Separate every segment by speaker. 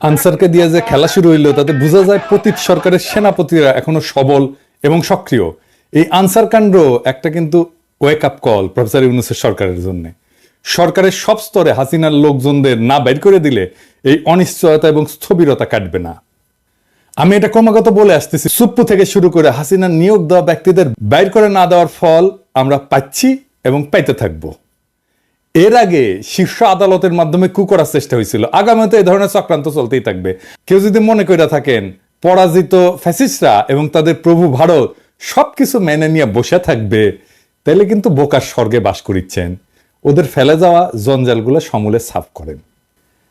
Speaker 1: আনসারকে দিয়ে যে খেলা শুরু হইলো তাতে বোঝা যায় পতিত সরকারের সেনাপতিরা এখনো সবল এবং সক্রিয়। এই আনসার কাণ্ড একটা কিন্তু ওয়েক আপ কল প্রফেসর ইউনূসের সরকারের জন্য। সরকারের সব স্তরে হাসিনার লোকজনদের না বের করে দিলে এই অনিশ্চয়তা এবং স্থবিরতা কাটবে না। আমি এটা ক্রমাগত বলে আসতেছি, সুপ্পু থেকে শুরু করে হাসিনার নিয়োগ দেওয়া ব্যক্তিদের বাইর করে না দেওয়ার ফল আমরা পাচ্ছি এবং পাইতে থাকবো। এর আগে শীর্ষ আদালতের মাধ্যমে কু করার চেষ্টা হয়েছিল, আগামীতে এই ধরনের চক্রান্ত চলতেই থাকবে। কেউ যদি মনে করে থাকেন পরাজিত ফ্যাসিস্টরা এবং তাদের প্রভু ভারত সবকিছু মেনে নিয়ে বসে থাকবে, তাহলে কিন্তু বোকার স্বর্গে বাস করিচ্ছেন। ওদের ফেলে যাওয়া জঞ্জালগুলো সমূলে সাফ করেন।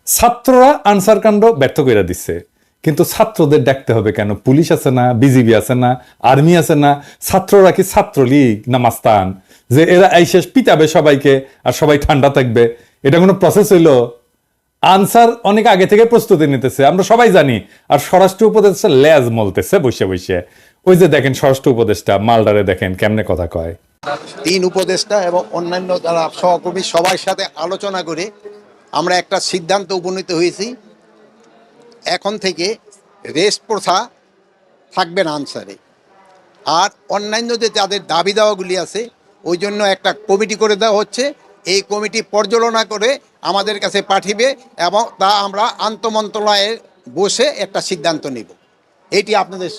Speaker 1: ছাত্ররা আনসার কাণ্ড ব্যর্থ করে দিচ্ছে, কিন্তু ছাত্রদের ডাকতে হবে কেন? পুলিশ আছে না, বিজিবি আছে না, আর্মি আছে না? ছাত্ররা কি ছাত্রলীগ না মাস্তান যে এরা এই শেষ পিটাবে সবাইকে আর সবাই ঠান্ডা থাকবে? এটা কোনো প্রসেস হইলো? আনসার অনেক আগে থেকে প্রস্তুতি নিতেছে, আমরা সবাই জানি। আর স্বরাষ্ট্র উপদেষ্টা লেজ মলতেছে বসে বসে। ওই যে দেখেন স্বরাষ্ট্র উপদেষ্টা মালদারে দেখেন কেমনে কথা কয়।
Speaker 2: তিন উপদেষ্টা এবং অন্যান্য যারা সহকর্মী সবার সাথে আলোচনা করে আমরা একটা সিদ্ধান্ত উপনীত হয়েছি, এখন থেকে রেস্ট প্রথা থাকবে না আনসারে। আর অন্যান্য যে যাদের দাবি দাওয়াগুলি আছে ওই জন্য একটা কমিটি করে দেওয়া হচ্ছে। এই কমিটি পর্যালোচনা করে আমাদের কাছে পাঠিয়ে এবং তা আমরা আন্তঃমন্ত্রণালয়ে বসে একটা সিদ্ধান্ত নেব। এইটি আপনাদের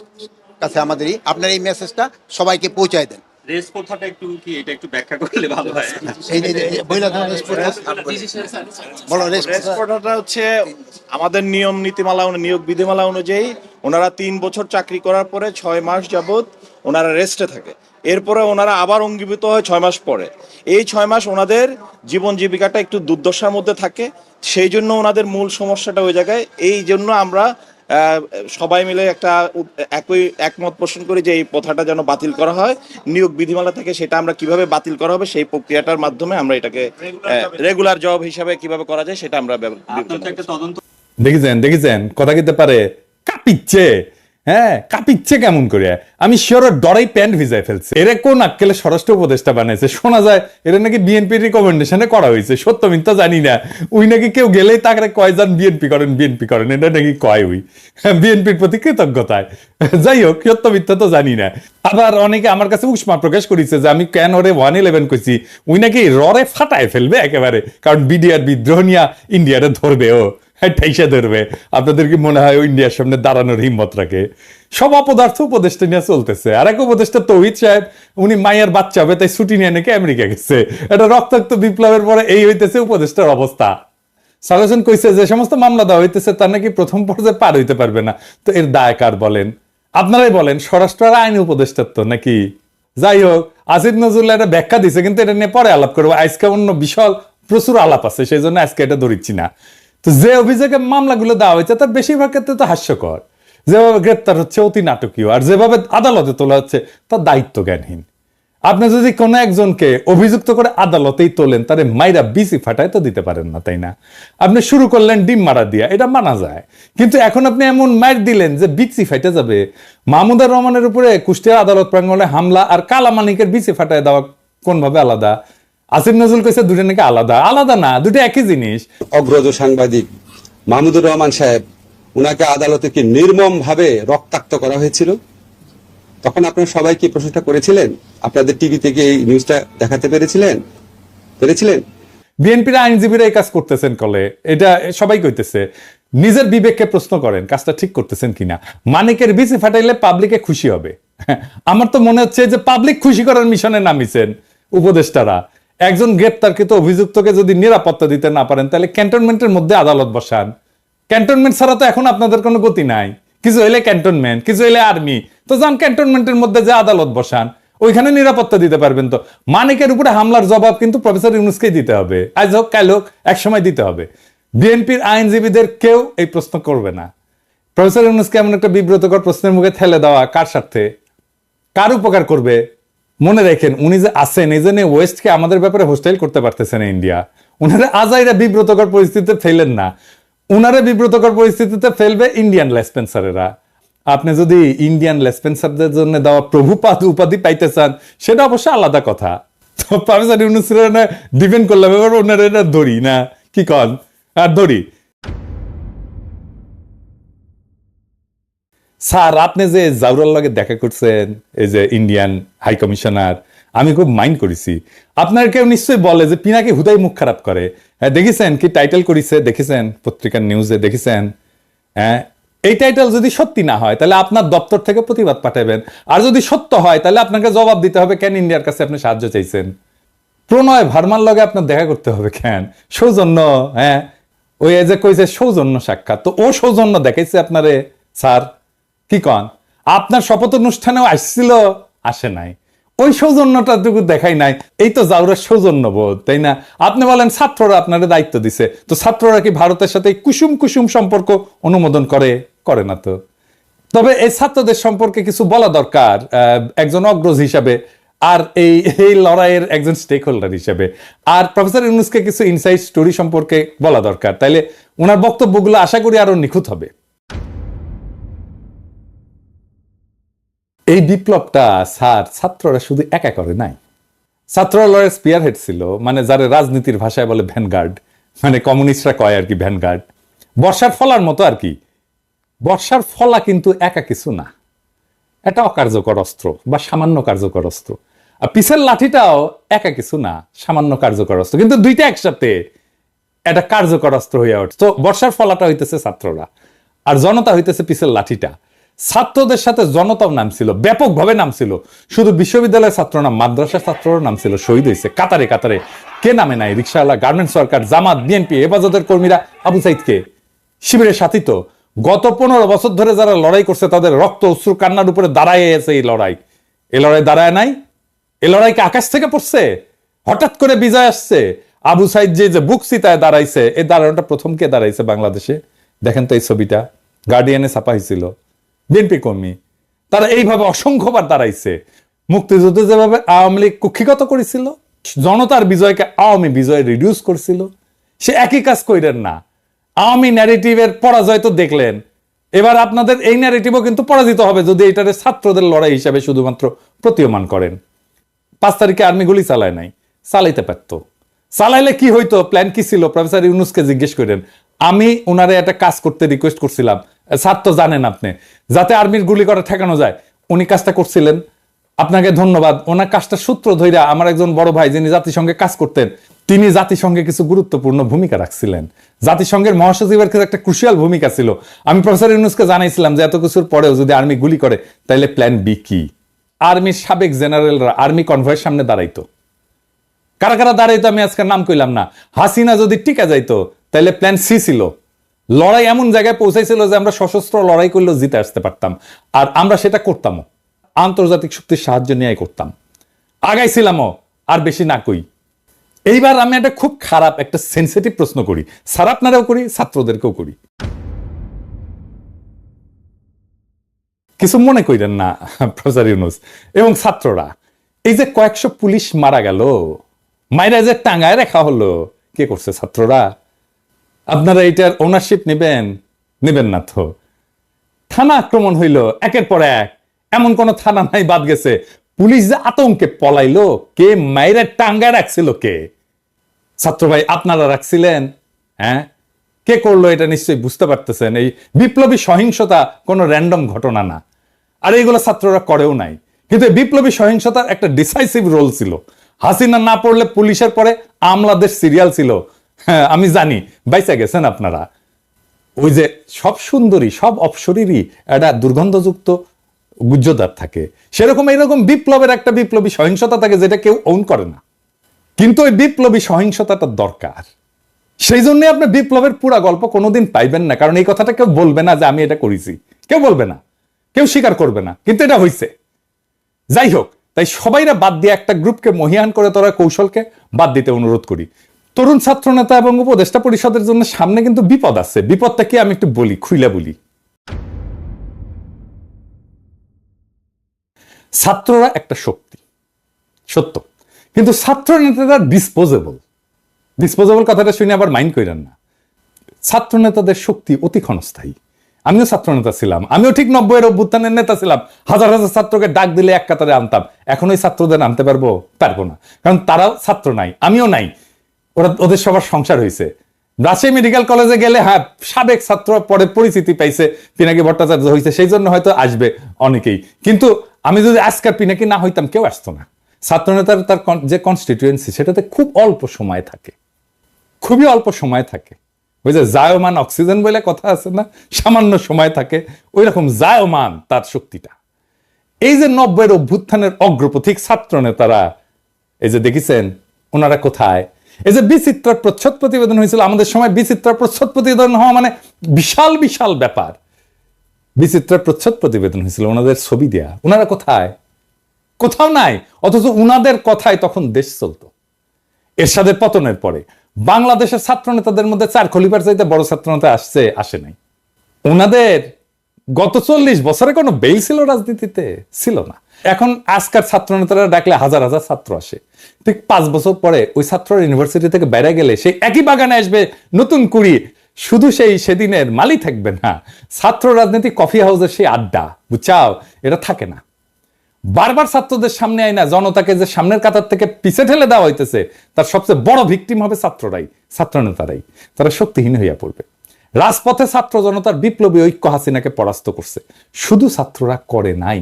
Speaker 2: কাছে আমাদেরই আপনার এই মেসেজটা সবাইকে পৌঁছায় দেন।
Speaker 3: রেস প্রথাটা একটু কি এটা একটু ব্যাখ্যা করলে ভালো হয়।
Speaker 4: রেস প্রথাটা হচ্ছে আমাদের নিয়ম নীতিমালা নিয়োগ বিধিমালা অনুযায়ী ওনারা 3 বছর চাকরি করার পরে 6 মাস যাবত ওনারা রেস্টে থাকে। এরপরে ওনারা আবার অঙ্গীভূত হয় 6 মাস পরে। এই 6 মাস ওনাদের জীবন জীবিকাটা একটু দুর্দশার মধ্যে থাকে, সেই জন্য ওনাদের মূল সমস্যাটা ওই জায়গায়। এই জন্য আমরা সবাই মিলে একটা একমত পোষণ করি যে এই প্রথাটা যেন বাতিল করা হয় নিয়োগ বিধিমালা থেকে। সেটা আমরা কিভাবে বাতিল করা হবে সেই প্রক্রিয়াটার মাধ্যমে আমরা এটাকে রেগুলার জব হিসাবে কিভাবে করা যায় সেটা আমরা
Speaker 1: দেখেছেন কথা কিতে পারে কাঁপিচ্ছে। হ্যাঁ, কাঁপিচ্ছে কেমন করে? আমি শিওর ডরাই প্যান্ট ভিজাই ফেলছে। এরা কোন আক্কেলে স্বরাষ্ট্র উপদেষ্টা বানাইছে? শোনা যায় এরা নাকি বিএনপির রিকমেন্ডেশনে করা হয়েছে, সত্য মিথ্যা জানি না। ওই নাকি কেউ গেলেই তাকে কয় যান বিএনপি করেন বিএনপি করেন, এটা নাকি কয় ওই বিএনপির প্রতি কৃতজ্ঞতায়। যাই হোক, সত্য মিথ্যা তো জানি না। আবার অনেকে আমার কাছে উষ্মা প্রকাশ করেছে যে আমি কেন ওরে 111 কইছি, ওই নাকি ররে ফাটায় ফেলবে একেবারে, কারণ বিডিআর বিদ্রোহ নিয়ে ইন্ডিয়ারে ধরবে, ও ঠাইসা ধরবে। আপনাদের কি মনে হয় ইন্ডিয়ার সামনে দাঁড়ানোর হিম্মত রাখে? সব অপদার্থ উপদেষ্টা নিয়ে চলতেছে। আর এক উপদেষ্টা তৌহিদ সাহেব, উনি মায়ের বাচ্চা হবে তাই ছুটি নিয়ে নাকি আমেরিকা গেছে। এটা রক্তাক্ত বিপ্লবের পরে এই হইতেছে উপদেষ্টার অবস্থা। সাজেশন কইছে যে সমস্ত মামলা দেওয়া হইতেছে তার নাকি প্রথম পর্যায়ে পার হইতে পারবে না। তো এর দায় কার বলেন? আপনারাই বলেন। স্বরাষ্ট্র আর আইন উপদেষ্টার তো নাকি? যাই হোক, আসিফ নজরুল্লাহ এটা ব্যাখ্যা দিছে, কিন্তু এটা নিয়ে পরে আলাপ করবো। আজকে অন্য বিশাল প্রচুর আলাপ আছে, সেই জন্য আজকে এটা ধরিচ্ছি না। তো যে অভিযোগে মামলাগুলো দেওয়া হয়েছে তার বেশিরভাগ ক্ষেত্রে তো হাস্যকর। যেভাবে গ্রেপ্তার হচ্ছে অতি নাটকীয়, আর যেভাবে আদালতে তোলা হচ্ছে তার দায়িত্ব জ্ঞানহীন। আপনি যদি কোনো একজনকে অভিযুক্ত করে আদালতেই তোলেন, তারে মাইরা বিসি ফাটায় তো দিতে পারেন না, তাই না? আপনি শুরু করলেন ডিম মারা দিয়া, এটা মানা যায়। কিন্তু এখন আপনি এমন মার দিলেন যে বিসি ফাইটে যাবে। মাহমুদুর রহমানের উপরে কুষ্টিয়ার আদালত প্রাঙ্গণে হামলা আর কালামানিকের বিসি ফাটায় দেওয়া কোনভাবে আলাদা? আসিফ নজরুল কইছে দুটো নাকি আলাদা। আলাদা না, দুটো একই জিনিস।
Speaker 5: অগ্রজ সাংবাদিক মাহমুদুর রহমান সাহেব, উনাকে আদালতে কি নির্মম ভাবে রক্তাক্ত করা হয়েছিল, তখন আপনারা সবাই কি প্রশ্নটা করেছিলেন? আপনাদের টিভি থেকে এই নিউজটা দেখাতে পেরেছিলেন?
Speaker 1: বিএনপির আইনজীবীরা এই কাজ করতেছেন কলে, এটা সবাই কইতেছে। নিজের বিবেককে প্রশ্ন করেন কাজটা ঠিক করতেছেন কিনা। মানিকের বিসি ফাটাইলে পাবলিকে খুশি হবে। আমার তো মনে হচ্ছে যে পাবলিক খুশি করার মিশনে নামিছেন উপদেষ্টারা। একজন গ্রেপ্তারকৃত অভিযুক্তকে যদি নিরাপত্তা দিতে না পারেন, তাহলে ক্যান্টনমেন্টের মধ্যে আদালত বসান। ক্যান্টনমেন্ট ছাড়া তো এখন আপনাদের কোনো গতি নাই। কিছু হইলে ক্যান্টনমেন্ট, কিছু হইলে আর্মি, তো যান ক্যান্টনমেন্টের মধ্যে যে আদালত বসান, ওইখানে নিরাপত্তা দিতে পারবেন। তো মানিকের উপরে হামলার জবাব কিন্তু প্রফেসর ইউনূসকেই দিতে হবে, আজ হোক কাল হোক, এক সময় দিতে হবে। বিএনপির আইনজীবীদের কেউ এই প্রশ্ন করবে না। প্রফেসর ইউনূসকে এমন একটা বিব্রতকর প্রশ্নের মুখে ঠেলে দেওয়া কার স্বার্থে, কার উপকার করবে? মনে রাখেন, উনি যে আছেন এই জন্য ওয়েস্টকে আমাদের ব্যাপারে হোস্টাইল করতে পারতেছেন ইন্ডিয়া। উনারা আজাইরা বিব্রতকর পরিস্থিতিতে ফেলেন না, উনারা বিব্রতকর পরিস্থিতিতে ফেলবে ইন্ডিয়ান লেসপেন্সারেরা। আপনি যদি ইন্ডিয়ান লেসপেন্সারদের জন্য দেওয়া প্রভুপাদ উপাধি পাইতে চান, সেটা অবশ্য আলাদা কথা। তো প্রফেসর ইউনূসের ডিপেন্ড করলাম, এবার ওনারা এটা ধরি না, কি কন? আর ধরি। স্যার আপনি যে জাউরার লগে দেখা করছেন, এই যে ইন্ডিয়ান হাই কমিশনার, আমি খুব মাইন্ড করেছি। আপনার কেউ নিশ্চয়ই বলে যে পিনাকি হুদাই মুখ খারাপ করে। হ্যাঁ দেখেছেন কি টাইটেল করেছে, দেখেছেন পত্রিকার নিউজে দেখেছেন? হ্যাঁ, এই টাইটেল যদি সত্যি না হয় তাহলে আপনার দপ্তর থেকে প্রতিবাদ পাঠাবেন, আর যদি সত্য হয় তাহলে আপনাকে জবাব দিতে হবে কেন ইন্ডিয়ার কাছে আপনি সাহায্য চাইছেন। প্রণয় ভার্মার লগে আপনার দেখা করতে হবে কেন? সৌজন্য, হ্যাঁ ওই যে কইছে সৌজন্য সাক্ষাৎ, তো ও সৌজন্য দেখাইছে আপনারে স্যার? কি কন? আপনার শপথ অনুষ্ঠানেও আসছিল, আসে নাই, ওই সৌজন্যটাটুকু দেখাই নাই। এই তো জাউরের সৌজন্য বোধ, তাই না? আপনি বলেন ছাত্ররা আপনার দায়িত্ব দিছে, তো ছাত্ররা কি ভারতের সাথে কুসুম কুসুম সম্পর্ক অনুমোদন করে? করে না তো। তবে এই ছাত্রদের সম্পর্কে কিছু বলা দরকার একজন অগ্রজ হিসাবে, আর এই এই লড়াইয়ের একজন স্টেক হোল্ডার হিসেবে। আর প্রফেসর ইউনূসকে কিছু ইনসাইড স্টোরি সম্পর্কে বলা দরকার, তাইলে ওনার বক্তব্যগুলো আশা করি আরো নিখুঁত হবে। এই বিপ্লবটা স্যার ছাত্ররা শুধু একা করে নাই। ছাত্ররা লড়াইয়ের স্পিয়ার হেড ছিল, মানে যারা রাজনীতির ভাষায় বলে ভ্যানগার্ড, মানে কমিউনিস্টরা কয় আর কি ভ্যানগার্ড, বর্ষার ফলার মতো আর কি। বর্ষার ফলা কিন্তু একা কিছু না, এটা অকার্যকর অস্ত্র বা সামান্য কার্যকর অস্ত্র। আর পিসের লাঠিটাও একা কিছু না, সামান্য কার্যকর অস্ত্র, কিন্তু দুইটা একসাথে এটা কার্যকর অস্ত্র হইয়া ওঠে। তো বর্ষার ফলাটা হইতেছে ছাত্ররা, আর জনতা হইতেছে পিসের লাঠিটা। ছাত্রদের সাথে জনতাও নামছিল, ব্যাপকভাবে নামছিল। শুধু বিশ্ববিদ্যালয়ের ছাত্র না, মাদ্রাসার ছাত্রও নামছিল, শহীদ হয়েছে কাতারে কাতারে। কে নামে নাই? রিকশাওয়ালা, গার্মেন্টস ওয়ার্কার, জামাত, বিএনপি, হেফাজতের কর্মীরা, আবু সাইদকে শিবিরের সাথী তো। গত 15 বছর ধরে যারা লড়াই করছে তাদের রক্ত অশ্রু কান্নার উপরে দাঁড়ায় আছে এই লড়াই। এই লড়াই দাঁড়ায় নাই? এই লড়াইকে আকাশ থেকে পড়ছে? হঠাৎ করে বিজয় আসছে? আবু সাইদ যে বুক চিতায় দাঁড়াইছে, এই দাঁড়ানোটা প্রথম কে দাঁড়াইছে বাংলাদেশে? দেখেন তো এই ছবিটা, গার্ডিয়ানে ছাপা হয়েছিল, বিএনপি কর্মী। তারা এইভাবে অসংখ্যবার দাঁড়াইছে। মুক্তিযুদ্ধে যেভাবে আওয়ামী লীগ কুক্ষিগত করেছিল, জনতার বিজয়কে আওয়ামী বিজয় রিডিউস করছিল, সে একই কাজ কইরেন না। আওয়ামী ন্যারেটিভের পরাজয় তো দেখলেন, এবার আপনাদের এই ন্যারেটিভও কিন্তু পরাজিত হবে যদি এটারে ছাত্রদের লড়াই হিসাবে শুধুমাত্র প্রতীয়মান করেন। 5 তারিখে আর্মি গুলি চালায় নাই, চালাইতে পারত। চালাইলে কি হইতো? প্ল্যান কি ছিল? প্রফেসর ইউনূসকে জিজ্ঞেস করেন। আমি ওনারে একটা কাজ করতে রিকোয়েস্ট করছিলাম, স্যার তো জানেন আপনি, যাতে আর্মির গুলি করে ঠেকানো যায়। উনি কাজটা করছিলেন, আপনাকে ধন্যবাদ। ওনার কাজটা সূত্র ধইরা আমার একজন বড় ভাই যিনি জাতিসংঘে কাজ করতেন, তিনি জাতিসংঘে কিছু গুরুত্বপূর্ণ ভূমিকা রাখছিলেন। জাতিসংঘের মহাসচিবের কাছে একটা ক্রুশিয়াল ভূমিকা ছিল। আমি প্রফেসর ইউনূসকে জানাইছিলাম যে এত কিছুর পরেও যদি আর্মি গুলি করে তাহলে প্ল্যান বি কি? আর্মির সাবেক জেনারেলরা আর্মি কনভয়ের সামনে দাঁড়াইতো। কারা কারা দাঁড়াইতো আমি আজকে নাম কইলাম না। হাসিনা যদি টিকা যাইতো তাহলে প্ল্যান সি ছিল। লড়াই এমন জায়গায় পৌঁছাইছিল যে আমরা সশস্ত্র লড়াই করলেও জিতে আসতে পারতাম, আর আমরা সেটা করতামও, আন্তর্জাতিক শক্তির সাহায্য নিয়ে করতাম, আগাইছিলামও। আর বেশি না কই। এইবার আমি একটা খুব খারাপ একটা সেন্সিটিভ প্রশ্ন করি, স্যার আপনারাও করি, ছাত্রদেরকেও করি, কিছু মনে কইরেন না প্রফেসর ইউনূস এবং ছাত্ররা। এই যে কয়েকশো পুলিশ মারা গেল, মাইরা যে টাঙ্গায় রাখা হলো, কে করছে? ছাত্ররা। আপনারা এইটার ওনারশিপ নেবেন? নেবেন না তো। থানা আক্রমণ হইল একের পর এক, এমন কোন থানা নাই বাদ গেছে। পুলিশ যে আতঙ্কে পলাইলো, কে মাইরা টাঙ্গায় রাখছিল? কে? ছাত্র ভাই আপনারা রাখছিলেন? হ্যাঁ, কে করলো এটা নিশ্চয়ই বুঝতে পারতেছেন। এই বিপ্লবী সহিংসতা কোনো র্যান্ডম ঘটনা না, আর এইগুলো ছাত্ররা করেও নাই। কিন্তু বিপ্লবী সহিংসতার একটা ডিসাইসিভ রোল ছিল। হাসিনা না পড়লে পুলিশের পরে আমলাদের সিরিয়াল ছিল। হ্যাঁ আমি জানি, বাইসা গেছেন আপনারা। ওই যে সব সুন্দরী সব অপসরীরই একটা দুর্গন্ধযুক্ত গুজ্জদার থাকে, সেরকম এইরকম বিপ্লবের একটা বিপ্লবী সহিংসতা থাকে যেটা কেউ ওন করে না। কিন্তু ওই বিপ্লবী সহিংসতাটা দরকার। সেই জন্য আপনি বিপ্লবের পুরা গল্প কোনোদিন পাইবেন না, কারণ এই কথাটা কেউ বলবে না যে আমি এটা করেছি, কেউ বলবে না, কেউ স্বীকার করবে না, কিন্তু এটা হয়েছে। যাই হোক, তাই সবাইরা বাদ দিয়ে একটা গ্রুপকে মহিয়ান করে তোরা কৌশলকে বাদ দিতে অনুরোধ করি। তরুণ ছাত্র নেতা এবং উপদেষ্টা পরিষদের জন্য সামনে কিন্তু বিপদ আছে। বিপদটা কি আমি একটু বলি, খুইলা বলি। ছাত্ররা একটা শক্তি, সত্য, কিন্তু ছাত্র নেতারা ডিসপোজেবল। ডিসপোজেবল কথাটা শুনে আবার মাইন্ড করেন না। ছাত্র নেতাদের শক্তি অতি ক্ষণস্থায়ী। আমিও ছাত্র নেতা ছিলাম, আমিও ঠিক 90-এর অভ্যুত্থানের নেতা ছিলাম। হাজার হাজার ছাত্রকে ডাক দিলে এক কাতারে আনতাম। এখন ওই ছাত্রদের আনতে পারবো? পারবো না, কারণ তারাও ছাত্র নাই, আমিও নাই। ওদের সবার সংসার হয়েছে, রাজশাহী মেডিকেল কলেজে গেলে হ্যাঁ সাবেক ছাত্র পরে পরিচিতি পাইছে, পিনাকি ভট্টাচার্য হয়েছে, সেই জন্য হয়তো আসবে অনেকেই। কিন্তু আমি যদি আজকাল পিনাকি না হইতাম কেউ আসতো না। ছাত্রনেতার তার যে কনস্টিটিউয়েন্সি সেটাতে খুব অল্প সময় থাকে, খুবই অল্প সময় থাকে। ওই যে জায়মান অক্সিজেন বলে কথা আছে না, সামান্য সময় থাকে, ওই রকম জায়মান তার শক্তিটা। এই যে 90-এর অভ্যুত্থানের অগ্রপথিক ছাত্র নেতারা, এই যে দেখেছেন ওনারা কোথায়। এই যে বিচিত্রার প্রচ্ছদ প্রতিবেদন হয়েছিল আমাদের সময়, বিচিত্রার প্রচ্ছদ প্রতিবেদন হওয়া মানে বিশাল বিশাল ব্যাপার। বিচিত্রার প্রচ্ছদ প্রতিবেদন হয়েছিল, ওনাদের ছবি দেয়া, ওনারা কোথায়? কোথাও নাই। অথচ উনাদের কথায় তখন দেশ চলতো। এরশাদের পতনের পরে বাংলাদেশের ছাত্র নেতাদের মধ্যে 4 খলিফার চাইতে বড় ছাত্র নেতা আসে নাই। ওনাদের গত 40 বছরে কোনো বেল ছিল রাজনীতিতে? ছিল না। এখন আজকার ছাত্র নেতারা ডাকলে হাজার হাজার ছাত্র আসে। ঠিক 5 বছর পরে ওই ছাত্র ইউনিভার্সিটি থেকে বাইরে গেলে সেই একই বাগানে আসবে নতুন কুড়ি, শুধু সেই সেদিনের মালি থাকবে না, ছাত্র রাজনীতি কফি হাউসের সেই আড্ডা, বুঝছাও, এটা থাকে না। বারবার ছাত্রদের সামনে আইনা জনতাকে যে সামনের কাতার থেকে পিছে ঠেলে দেওয়া হইতেছে, তার সবচেয়ে বড় ভিকটিম হবে ছাত্ররাই, ছাত্র নেতারাই। তারা শক্তিহীন হইয়া পড়বে। রাজপথে ছাত্র জনতার বিপ্লবী ঐক্য হাসিনাকে পরাস্ত করছে, শুধু ছাত্ররা করে নাই।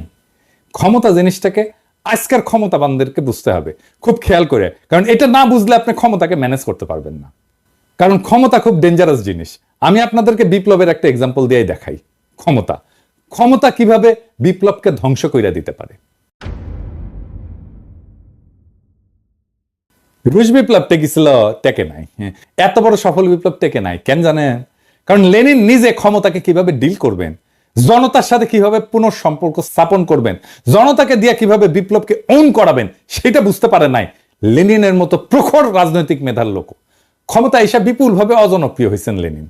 Speaker 1: ক্ষমতা জিনিসটাকে আজকের ক্ষমতাবানদেরকে বুঝতে হবে খুব খেয়াল করে, কারণ এটা না বুঝলে আপনি ক্ষমতাকে ম্যানেজ করতে পারবেন না। কারণ ক্ষমতা খুব ডেঞ্জারাস জিনিস। আমি আপনাদেরকে বিপ্লবের একটা এক্সাম্পল দিয়ে দেখাই। ক্ষমতা ক্ষমতা কিভাবে বিপ্লবকে ধ্বংস কইরা দিতে পারে। রুশ বিপ্লব টেকেছিল, টেকে নাই। এত বড় সফল বিপ্লব টেকে নাই কেন জানেন? কারণ লেনিন নিজে ক্ষমতাকে কিভাবে ডিল করবেন, জনতার সাথে কিভাবে পুনঃসম্পর্ক স্থাপন করবেন, জনতাকে দিয়ে কিভাবে বিপ্লবকে ওন করাবেন, সেটা বুঝতে পারে নাই লেনিনের মতো প্রখর রাজনৈতিক মেধার লোক। ক্ষমতা এসে বিপুলভাবে অজনপ্রিয় হয়েছেন লেনিন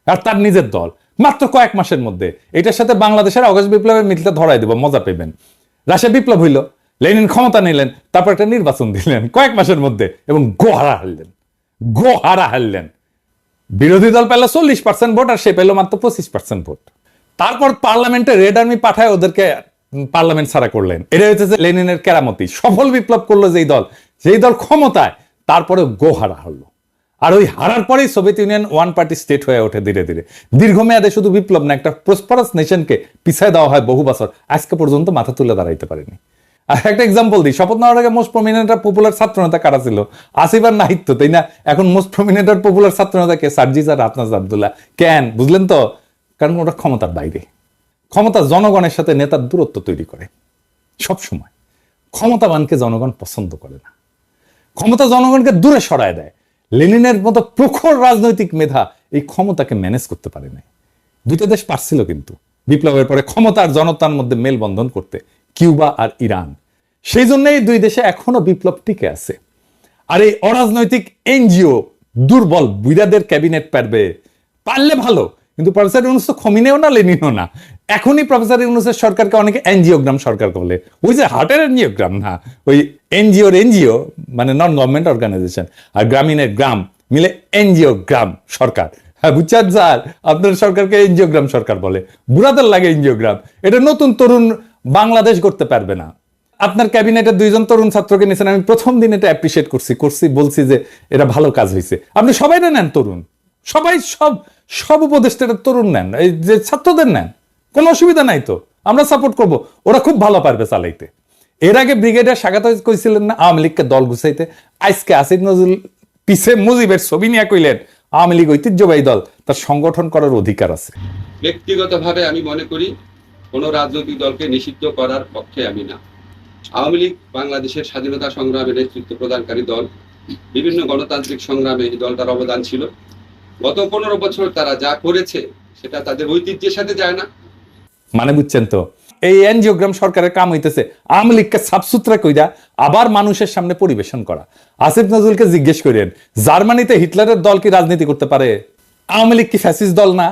Speaker 1: আর তার নিজের দল মাত্র কয়েক মাসের মধ্যে। এটার সাথে বাংলাদেশের আগস্ট বিপ্লবের মিলটা ধরাই দেব, মজা পেবেন। রাশিয়া বিপ্লব হইল, লেনিন ক্ষমতা নিলেন, তারপর একটা নির্বাচন দিলেন কয়েক মাসের মধ্যে এবং গোহারা হারলেন। বিরোধী দল পেল 40% ভোট আর সে পেল মাত্র 25% ভোট। তারপর পার্লামেন্টে রেড আর্মি পাঠায় ওদেরকে পার্লামেন্ট ছাড়া করলেন। এটা হচ্ছে লেনিনের কেরামতি। সফল বিপ্লব করলো যেই দল ক্ষমতায়, তারপরে গোহারা হারলো। আর ওই হারার পরেই Soviet union one party state হয়ে ওঠে ধীরে ধীরে। দীর্ঘমেয়াদে শুধু বিপ্লব না, একটা প্রসপারাস নেশনকে পিছায় দেওয়া হয় বহু বছর, আজকে পর্যন্ত মাথা তুলে দাঁড়াইতে পারেনি। আর একটা এক্সাম্পল দিই, শপথ নেওয়ার আগে মোস্ট প্রমিনেন্ট আর পপুলার ছাত্র নেতা কারা ছিল? আসিফ আর নাহিদ তো, তাই না? এখন মোস্ট প্রমিনেন্ট আর পপুলার ছাত্র নেতা কে? সার্জিস আর আফনাজ আব্দুল্লাহ। কেন বুঝলেন তো? কারণ ওটা ক্ষমতার বাইরে। ক্ষমতা জনগণের সাথে নেতার দূরত্ব তৈরি করে সব সময়। ক্ষমতাবানকে জনগণ পছন্দ করে না, ক্ষমতা জনগণকে দূরে সরায় দেয়। লেনিনের মতো প্রখর রাজনৈতিক মেধা এই ক্ষমতাকে ম্যানেজ করতে পারে নাই। দুইটা দেশ পারছিল কিন্তু বিপ্লবের পরে ক্ষমতা আর জনতার মধ্যে মেলবন্ধন করতে, কিউবা আর ইরান। সেই জন্য এই দুই দেশে এখনো বিপ্লব টিকে আছে। আর এই অরাজনৈতিক এনজিও দুর্বল বুইরাদের ক্যাবিনেট পারলে ভালো, কিন্তু প্রফেসর ইউনূস তো খমিনেও না লেনিনও না। এখনই প্রফেসর ইউনূসের সরকারকে অনেকে এনজিওগ্রাম সরকার বলে। ওই যে হার্টের এনজিওগ্রাম না, ওই এনজিও মানে নন গভর্নমেন্ট অর্গানাইজেশন, আর গ্রামীণের গ্রাম মিলে এনজিওগ্রাম সরকার। হ্যাঁ বুঝছেন স্যার, আপনার সরকারকে এনজিওগ্রাম সরকার বলে। বুড়াদের লাগে এনজিওগ্রাম। এটা নতুন তরুণ বাংলাদেশ করতে পারবে না। আপনার ক্যাবিনেটের 2 জন তরুণ ছাত্রকে নিয়েছেন, আমি প্রথম দিন এটা অ্যাপ্রিসিয়েট করছি, বলছি যে এটা ভালো কাজ হয়েছে। আপনি সবাই নেন তরুণ, সবাই সব উপদেষ্টারা তরুণ নেন, এই যে ছাত্রদের নেন, কোনো অসুবিধা নাই তো, আমরা সাপোর্ট করব। ওরা খুব ভালো পারবে চালাইতে। এর আগে ব্রিগেডিয়ার স্বাগত কইছিলেন না আওয়ামী লীগকে দল গুছাইতে? আজকে আসিফ নজরুল পিছে মুজিবের ছবি নিয়ে কইলেন আওয়ামী লীগ ঐতিহ্যবাহী দল, তার সংগঠন করার অধিকার আছে।
Speaker 5: ব্যক্তিগতভাবে আমি মনে করি কোন রাজনৈতিক দলকে নিষিদ্ধ করার পক্ষে আমি না। আওয়ামী লীগ বাংলাদেশের স্বাধীনতা সংগ্রামে নেতৃত্ব প্রদানকারী দল। বিভিন্ন গণতান্ত্রিক সংগ্রামে এই দলটার অবদান ছিল। গত 15 বছর তারা যা করেছে সেটা তাদের ঐতিহ্যের সাথে যায় না।
Speaker 1: মানে বুঝছেন তো, এই এনজিওগ্রাম সরকারের কাম হইতেছে আওয়ামী লীগকে সাফসুতরা কইরা আবার মানুষের সামনে পরিবেশন করা। আসিফ নজরুলকে জিজ্ঞেস করেন, জার্মানিতে হিটলারের দল কি রাজনীতি করতে পারে? আওয়ামী লীগ কি ফ্যাসিস্ট দল না?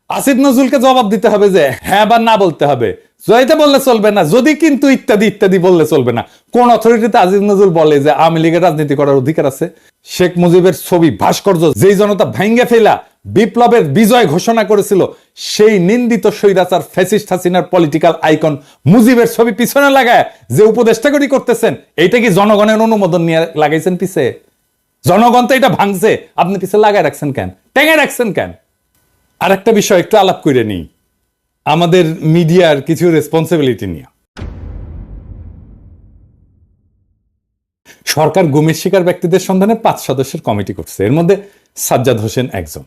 Speaker 1: আসিফ নজরুলকে জবাব দিতে হবে যে হ্যাঁ বা না বলতে হবে। জয়তে বললে চলবে না, যদি কিন্তু ইত্যাদি ইত্যাদি বললে চলবে না। কোন অথরিটিতে আসিফ নজরুল বলে যে আওয়ামী লীগের রাজনীতি করার অধিকার আছে? শেখ মুজিবের ছবি ভাস্কর্য যেই জনতা ভাঙ্গে ফেলা বিপ্লবের বিজয় ঘোষণা করেছিল, সেই নিন্দিত স্বৈরাচার ফ্যাসিস্ট হাসিনার পলিটিক্যাল আইকন মুজিবের ছবি পিছনে লাগায় যে উপদেষ্টাগরি করতেছেন, এইটা কি জনগণের অনুমোদন নিয়ে লাগাইছেন পিছে? জনগণ তো এটা ভাঙছে, আপনি পিছিয়ে লাগায় রাখছেন কেন, টেঙে রাখছেন কেন? আর একটা বিষয় একটু আলাপ করে নিই, আমাদের মিডিয়ার কিছু রেসপন্সিবিলিটি নিয়ে। সরকার গুমের শিকার ব্যক্তিদের সন্ধানে 5 সদস্যের কমিটি করছে, এর মধ্যে সাজ্জাদ হোসেন একজন।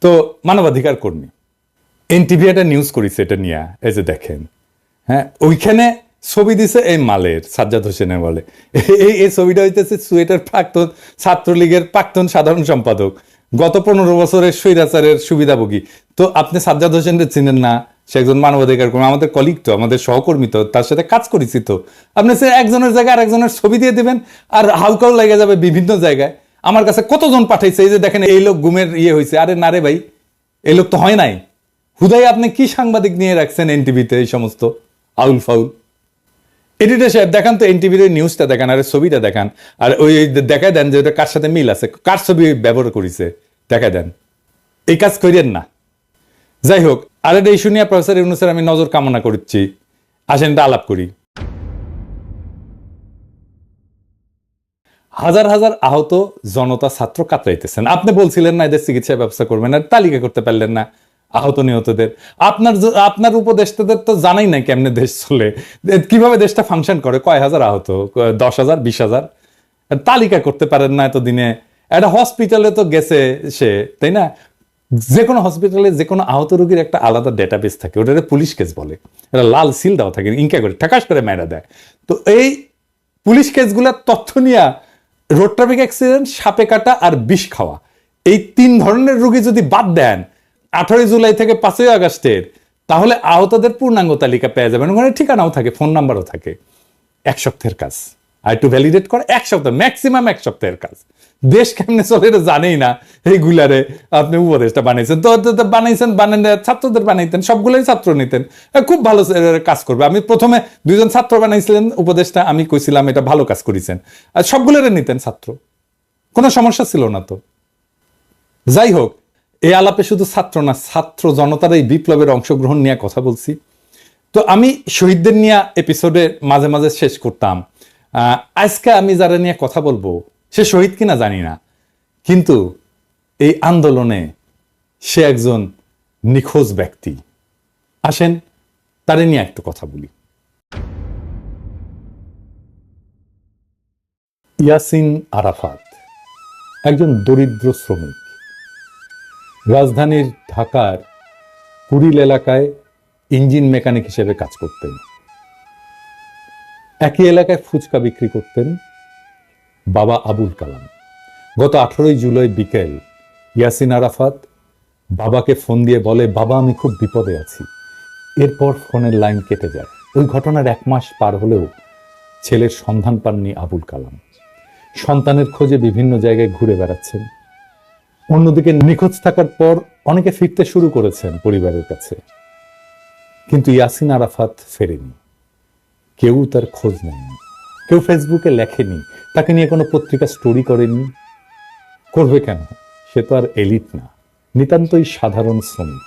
Speaker 1: তো মানবাধিকার কর্মী, এনটিভি একটা নিউজ করেছে এটা নিয়ে, এই যে দেখেন, হ্যাঁ, ওইখানে ছবি দিছে এই মালের, সাজ্জাদ হোসেনের বলে এই ছবিটা হইতেছে সুয়েটের প্রাক্তন ছাত্রলীগের প্রাক্তন সাধারণ সম্পাদক, গত 15 বছরের স্বৈরাচারের সুবিধাভোগী। তো আপনি সাজ্জাদ হোসেনকে চিনেন না? সে একজন মানবাধিকার কর্মী, আমাদের কলিগ তো, আমাদের সহকর্মী তো, তার সাথে কাজ করেছি তো। আপনি সে একজনের জায়গায় আরেকজনের ছবি দিয়ে দিবেন আর হাউকাও লেগে যাবে বিভিন্ন জায়গায়। আমার কাছে কতজন পাঠাইছে, এই যে দেখেন এই লোক গুমের হয়েছে। আরে না রে ভাই, এই লোক তো হয় নাই। হুদাই আপনি কি সাংবাদিক নিয়ে রাখছেন এনটিভিতে, এই সমস্ত আউল ফাউল। এডিটর সাহেব দেখান তো এনটিভির নিউজটা দেখান, আর ছবিটা দেখান, আর ওই দেখায় দেন যে ওটা কার সাথে মিল আছে, কার ছবি ব্যবহার করেছে দেখায় দেন। এই কাজ করিয়েন না। যাই হোক, আর এটা ইস্যু নিয়ে প্রফেসর ইউনূসের আমি নজর কামনা করছি। আসেন এটা আলাপ করি। হাজার হাজার আহত জনতা ছাত্র কাতরাইতেছেন। আপনি বলছিলেন না এদের চিকিৎসা ব্যবস্থা করবেন, আর তালিকা করতে পারলেন না আহত নিহতদের। আপনার উপদেষ্টাদের তো জানাই নাই কেমনে দেশ চলে, কিভাবে দেশটা ফাংশন করে, কয় হাজার আহত, 10,000 20,000, তালিকা করতে পারেন না এতদিনে। একটা হসপিটালে তো গেছে সে, তাই না? যে কোনো হসপিটালে যে কোনো আহত রোগীর একটা আলাদা ডেটাবেস থাকে, ওটা পুলিশ কেস বলে, এটা লাল সিল দেওয়া থাকে, ইনকা করে ঠাকাস করে মেরা দেয়। তো এই পুলিশ কেসগুলোর তথ্য নিয়ে রোড ট্রাফিক অ্যাক্সিডেন্ট, সাপে কাটা আর বিষ খাওয়া, এই 3 ধরনের রোগী যদি বাদ দেন 18 জুলাই থেকে 5 আগস্টের, তাহলে আহতদের পূর্ণাঙ্গ তালিকা পেয়ে যাবেন। ওখানে ঠিকানাও থাকে, ফোন নাম্বারও থাকে। 1 সপ্তাহের কাজ, আর একটু ভ্যালিডেট করে 1 সপ্তাহ, ম্যাক্সিমাম 1 সপ্তাহের কাজ। দেশ কেমনে চলে এটা জানেই না, এইগুলারে আপনি উপদেশটা বানাইছেন তো, বানাইছেন, বানান ছাত্রদের বানাইতেন, সবগুলোই ছাত্র নিতেন, খুব ভালো কাজ করবে। আমি প্রথমে 2 জন ছাত্র বানাইছিলেন উপদেশটা, আমি কইছিলাম এটা ভালো কাজ করেছেন, আর সবগুলোরে নিতেন ছাত্র, কোনো সমস্যা ছিল না তো। যাই হোক, এই আলাপে শুধু ছাত্র না, ছাত্র জনতার এই বিপ্লবের অংশগ্রহণ নিয়ে কথা বলছি। তো আমি শহীদদের নিয়ে এপিসোডে মাঝে মাঝে শেষ করতাম। আজকে আমি যারা নিয়ে কথা বলবো সে শহীদ কিনা জানি না, কিন্তু এই আন্দোলনে সে একজন নিখোঁজ ব্যক্তি। আসেন তারে নিয়ে একটু কথা বলি। ইয়াসিন আরাফাত একজন দরিদ্র শ্রমিক, রাজধানীর ঢাকার কুড়িল এলাকায় ইঞ্জিন মেকানিক হিসেবে কাজ করতেন। একই এলাকায় ফুচকা বিক্রি করতেন বাবা আবুল কালাম। গত 18 জুলাই বিকেল ইয়াসিন আরাফাত বাবাকে ফোন দিয়ে বলে, বাবা আমি খুব বিপদে আছি। এরপর ফোনের লাইন কেটে যায়। ওই ঘটনার 1 মাস পার হলেও ছেলের সন্ধান পাননি আবুল কালাম। সন্তানের খোঁজে বিভিন্ন জায়গায় ঘুরে বেড়াচ্ছেন। অন্যদিকে নিখোঁজ থাকার পর অনেকে ফিরতে শুরু করেছেন পরিবারের কাছে, কিন্তু ইয়াসিন আরাফাত ফেরেনি। কেউ তার খোঁজ নেয়নি, কেউ ফেসবুকে লেখেনি, তাকে নিয়ে কোনো পত্রিকা স্টোরি করেনি। করবে কেন? সে তো আর এলিট না, নিতান্তই সাধারণ শ্রমিক,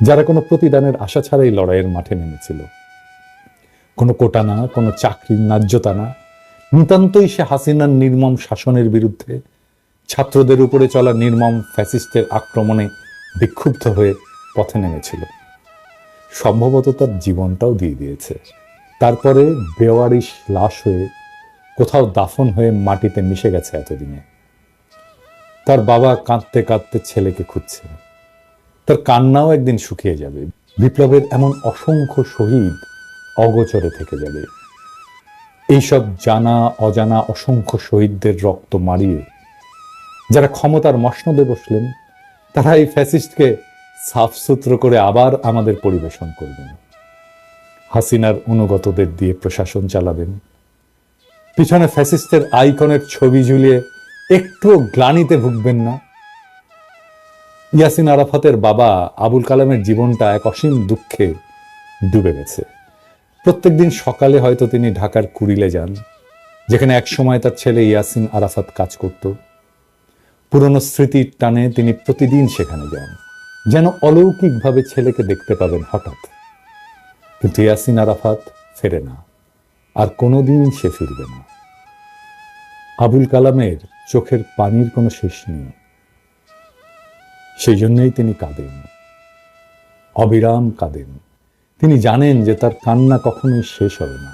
Speaker 1: যারা কোনো প্রতিদানের আশা ছাড়াই লড়াইয়ের মাঠে নেমেছিল। কোনো কোটা না, কোনো চাকরির ন্যায্যতা না, নিতান্তই সে হাসিনার নির্মম শাসনের বিরুদ্ধে, ছাত্রদের উপরে চলা নির্মম ফ্যাসিস্টের আক্রমণে বিক্ষুব্ধ হয়ে পথে নেমেছিল। সম্ভবত তার জীবনটাও দিয়ে দিয়েছে। তারপরে বেওয়ারিশ লাশ হয়ে কোথাও দাফন হয়ে মাটিতে মিশে গেছে এতদিনে। তার বাবা কাঁদতে কাঁদতে ছেলেকে খুঁজছে। তার কান্নাও একদিন শুকিয়ে যাবে। বিপ্লবের এমন অসংখ্য শহীদ অগোচরে থেকে যাবে। এইসব জানা অজানা অসংখ্য শহীদদের রক্ত মারিয়ে যারা ক্ষমতার মসনদে বসলেন, তারা এই ফ্যাসিস্টকে সাফসুত্র করে আবার আমাদের পরিবেশন করবেন। হাসিনার অনুগতদের দিয়ে প্রশাসন চালাবেন। পিছনে ফ্যাসিস্টের আইকনের ছবি ঝুলিয়ে একটুও গ্লানিতে ভুগবেন না। ইয়াসিন আরাফাতের বাবা আবুল কালামের জীবনটা এক অসীম দুঃখে ডুবে গেছে। প্রত্যেকদিন সকালে হয়তো তিনি ঢাকার কুড়িলে যান, যেখানে একসময় তার ছেলে ইয়াসিন আরাফাত কাজ করত। পুরনো স্মৃতির টানে তিনি প্রতিদিন সেখানে যান, যেন অলৌকিকভাবে ছেলেকে দেখতে পাবেন হঠাৎ। কিন্তু ইয়াসিন আরাফাত ফেরে না, আর কোনোদিন সে ফিরবে না। আবুল কালামের চোখের পানির কোনো শেষ নেই। সেই জন্যই তিনি কাঁদেন, অবিরাম কাঁদেন। তিনি জানেন যে তার কান্না কখনোই শেষ হবে না।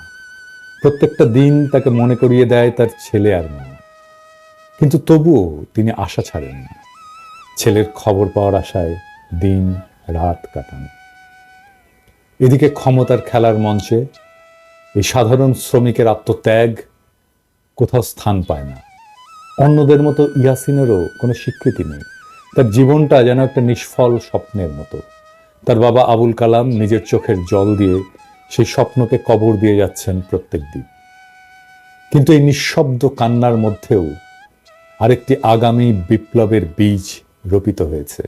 Speaker 1: প্রত্যেকটা দিন তাকে মনে করিয়ে দেয় তার ছেলে আর মেয়ে। কিন্তু তবুও তিনি আশা ছাড়েন না। ছেলের খবর পাওয়ার আশায় দিন রাত কাটান। এদিকে ক্ষমতার খেলার মঞ্চে এই সাধারণ শ্রমিকের আত্মত্যাগ কোথাও স্থান পায় না। অন্যদের মতো ইয়াসিনেরও কোনো স্বীকৃতি নেই। তার জীবনটা যেন একটা নিষ্ফল স্বপ্নের মতো। তার বাবা আবুল কালাম নিজের চোখের জল দিয়ে সেই স্বপ্নকে কবর দিয়ে যাচ্ছেন প্রত্যেক দিন। কিন্তু এই নিঃশব্দ কান্নার মধ্যেও আরেকটি আগামী বিপ্লবের বীজ রোপিত হয়েছে।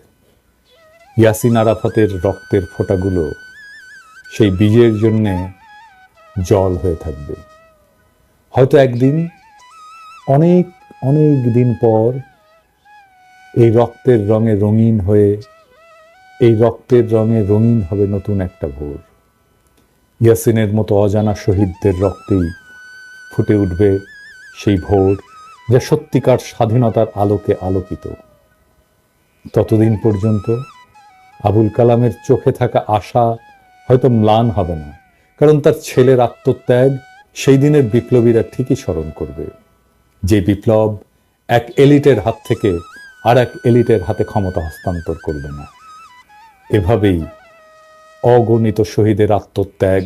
Speaker 1: ইয়াসিন আরাফাতের রক্তের ফোঁটাগুলো সেই বীজের জন্যে জল হয়ে থাকবে। হয়তো একদিন, অনেক অনেক দিন পর, এই রক্তের রঙে রঙিন হয়ে, এই রক্তের রঙে রঙিন হবে নতুন একটা ভোর। ইয়াসিনের মতো অজানা শহীদদের রক্তেই ফুটে উঠবে সেই ভোর, যা সত্যিকার স্বাধীনতার আলোকে আলোকিত। ততদিন পর্যন্ত আবুল কালামের চোখে থাকা আশা হয়তো ম্লান হবে না, কারণ তার ছেলের আত্মত্যাগ সেই দিনের বিপ্লবীরা ঠিকই স্মরণ করবে, যে বিপ্লব এক এলিটের হাত থেকে আর এক এলিটের হাতে ক্ষমতা হস্তান্তর করবে না। এভাবেই অগণিত শহীদের আত্মত্যাগ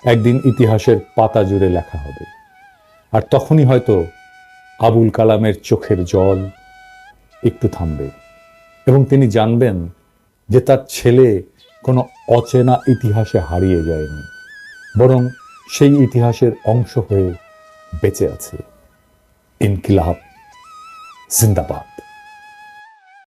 Speaker 1: একদিন ইতিহাসের পাতা জুড়ে লেখা হবে। আর তখনই হয়তো আবুল কালামের চোখের জল একটু থামবে এবং তিনি জানবেন যে তার ছেলে কোনো অচেনা ইতিহাসে হারিয়ে যায়নি, বরং সেই ইতিহাসের অংশ হয়ে বেঁচে আছে। ইনকিলাব জিন্দাবাদ।